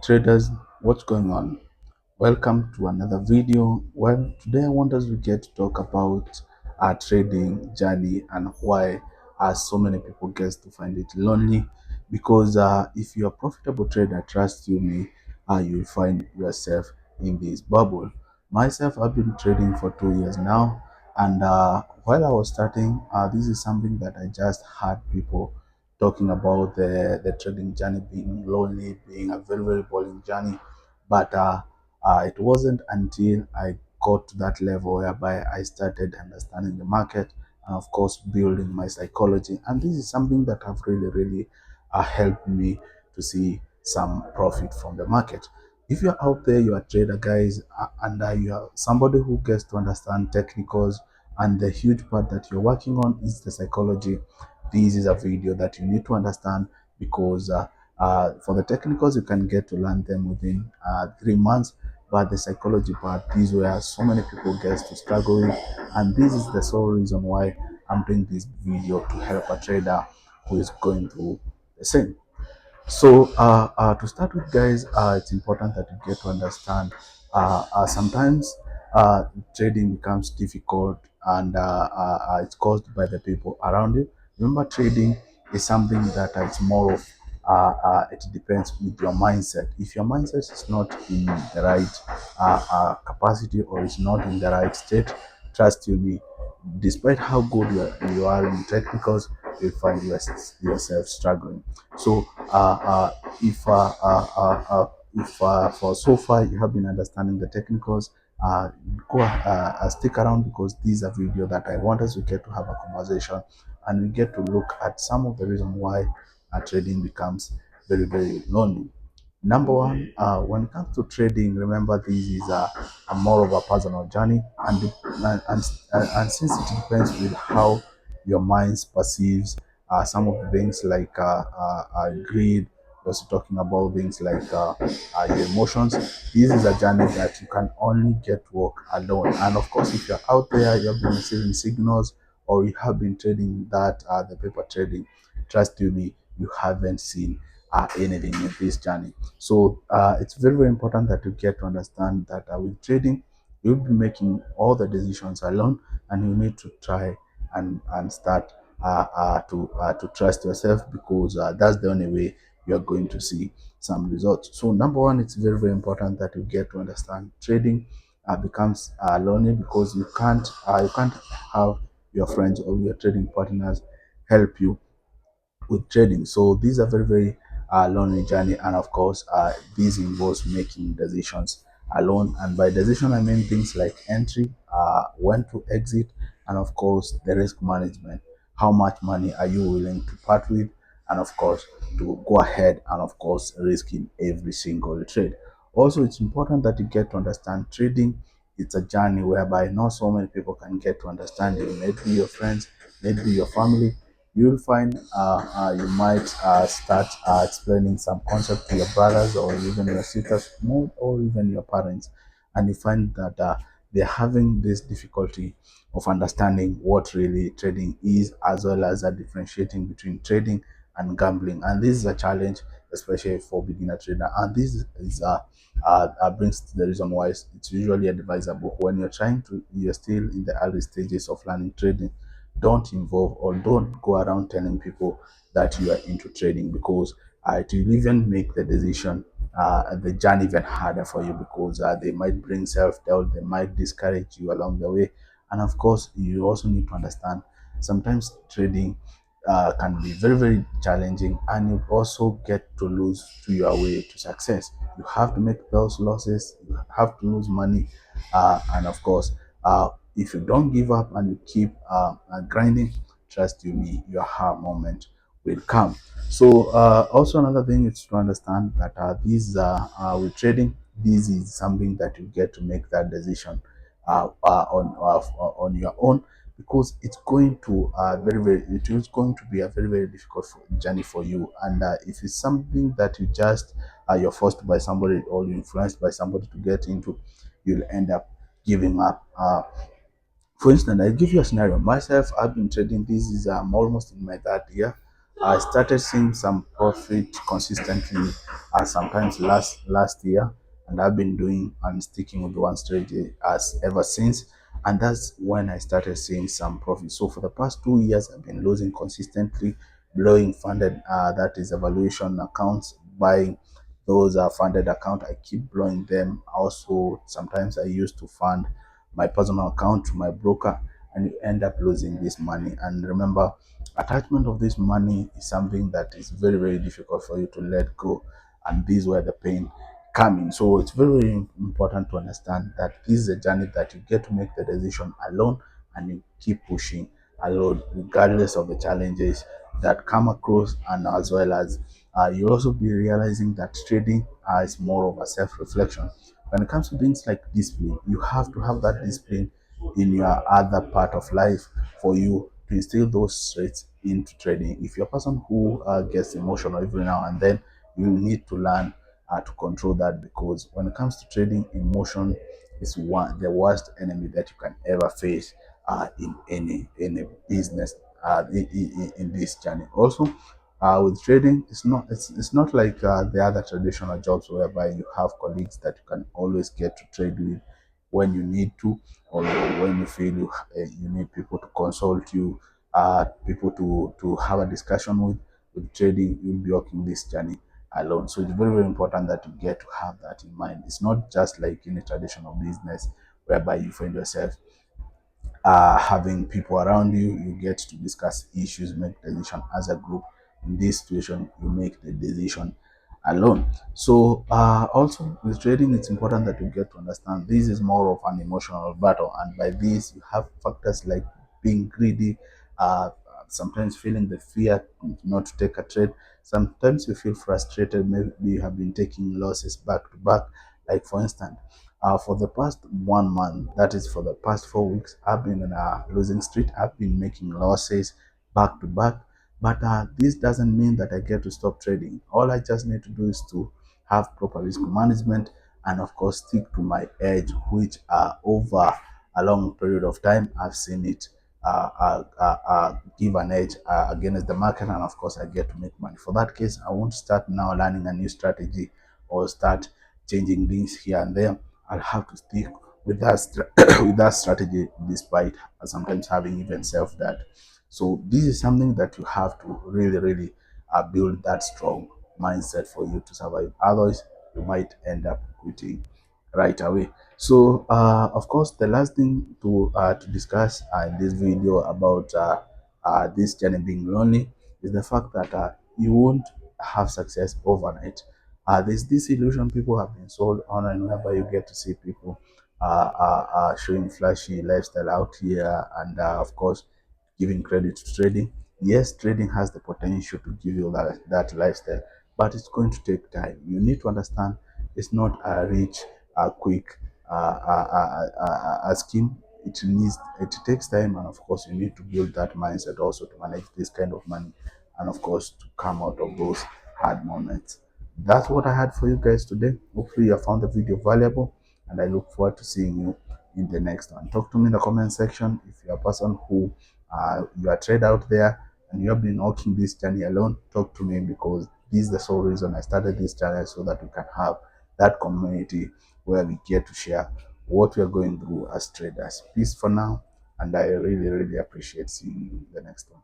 Traders, what's going on? Welcome to another video. Well, today I want us to get to talk about our trading journey and why so many people get to find it lonely. Because if you're a profitable trader, trust you me, you'll find yourself in this bubble. Myself, I've been trading for 2 years now, and while I was starting, this is something that I just heard people talking about the trading journey being lonely, being a very, very boring journey. But it wasn't until I got to that level whereby I started understanding the market and, of course, building my psychology. And this is something that have really, really helped me to see some profit from the market. If you're out there, you're a trader, guys, and you're somebody who gets to understand technicals, and the huge part that you're working on is the psychology, this is a video that you need to understand because for the technicals, you can get to learn them within 3 months. But the psychology part is where so many people get to struggle with. And this is the sole reason why I'm doing this video to help a trader who is going through the same. So to start with, guys, it's important that you get to understand sometimes trading becomes difficult, and it's caused by the people around you. Remember, trading is something that it's more of it depends with your mindset. If your mindset is not in the right capacity, or is not in the right state, trust you me, despite how good you are in technicals, you'll find yourself struggling. So if for so far you have been understanding the technicals, go stick around, because these are video that I want us to get to have a conversation, and we get to look at some of the reason why trading becomes very, very lonely. Number one, when it comes to trading, remember this is a more of a personal journey, and since it depends with how your mind perceives some of the things like greed, also talking about things like your emotions. This is a journey that you can only get to work alone. And of course, if you're out there, you have been receiving signals, or you have been trading that the paper trading, trust you me, you haven't seen anything in this journey. So it's very, very important that you get to understand that with trading, you'll be making all the decisions alone, and you need to try and start to trust yourself, because that's the only way you're going to see some results. So number one, it's very, very important that you get to understand trading becomes lonely, because you can't have your friends or your trading partners help you with trading. So these are very, very lonely journey, and of course, this involves making decisions alone. And by decision, I mean things like entry, when to exit, and of course, the risk management. How much money are you willing to part with, and of course, to go ahead and of course risk in every single trade. Also, it's important that you get to understand trading. It's a journey whereby not so many people can get to understand you. Maybe your friends, maybe your family. You'll find you might start explaining some concept to your brothers, or even your sisters, or even your parents, and you find that they're having this difficulty of understanding what really trading is, as well as differentiating between trading and gambling. And this is a challenge, especially for beginner trader. And this is brings to the reason why it's usually advisable when you're still in the early stages of learning trading. Don't involve, or don't go around telling people that you are into trading, because it will even make the journey even harder for you, because they might bring self-doubt, they might discourage you along the way. And of course, you also need to understand sometimes trading can be very, very challenging, and you also get to lose to your way to success. You have to make those losses, you have to lose money, and of course, if you don't give up and you keep grinding, trust you me, your hard moment will come. So also another thing is to understand that these with trading, this is something that you get to make that decision on your own, because it's going to it is going to be a very, very difficult journey for you. And if it's something that you're forced by somebody, or you're influenced by somebody to get into, you'll end up giving up. For instance, I give you a scenario. Myself, I've been trading. This is almost in my third year. I started seeing some profit consistently sometimes last year, and I've been doing and sticking with one strategy as ever since. And that's when I started seeing some profit. So for the past 2 years, I've been losing consistently, blowing funded, that is evaluation accounts, buying those are funded account. I keep blowing them. Also, sometimes I used to fund my personal account to my broker, and you end up losing this money. And remember, attachment of this money is something that is very, very difficult for you to let go. And this is where the pain coming. So it's very, very important to understand that this is a journey that you get to make the decision alone, and you keep pushing alone, regardless of the challenges that come across. And as well as you'll also be realizing that trading is more of a self-reflection. When it comes to things like discipline, you have to have that discipline in your other part of life for you to instill those traits into trading. If you're a person who gets emotional every now and then, you need to learn to control that, because when it comes to trading, emotion is the worst enemy that you can ever face in any business in this journey. Also, with trading, it's not like the other traditional jobs whereby you have colleagues that you can always get to trade with when you need to, or when you feel you need people to consult you, people to have a discussion with. With trading, you'll be walking this journey alone. So it's very, very important that you get to have that in mind. It's not just like in a traditional business whereby you find yourself having people around you, you get to discuss issues, make decision as a group. In this situation, you make the decision alone. So also with trading, it's important that you get to understand this is more of an emotional battle, and by this you have factors like being greedy, sometimes feeling the fear not to take a trade. Sometimes you feel frustrated, maybe you have been taking losses back to back. Like for instance, for the past 1 month, that is for the past 4 weeks, I've been in a losing streak. I've been making losses back to back. But this doesn't mean that I get to stop trading. All I just need to do is to have proper risk management, and of course stick to my edge, which over a long period of time I've seen it give an edge against the market, and of course I get to make money. For that case, I won't start now learning a new strategy or start changing things here and there. I'll have to stick with that with that strategy, despite sometimes having even self-doubt. So this is something that you have to really, really build that strong mindset for you to survive. Otherwise, you might end up quitting right away. So, of course, the last thing to discuss in this video about this journey being lonely is the fact that you won't have success overnight. There's this illusion people have been sold online, whereby you get to see people showing flashy lifestyle out here, and of course, giving credit to trading. Yes, trading has the potential to give you that lifestyle, but it's going to take time. You need to understand it's not a rich, quick scheme. It takes time, and of course, you need to build that mindset also to manage this kind of money, and of course, to come out of those hard moments. That's what I had for you guys today. Hopefully, you found the video valuable, and I look forward to seeing you in the next one. Talk to me in the comment section if you're a person who you are trade out there and you have been walking this journey alone. Talk to me, because this is the sole reason I started this channel, so that we can have that community where we get to share what we are going through as traders. Peace for now, and I really, really appreciate seeing you in the next one.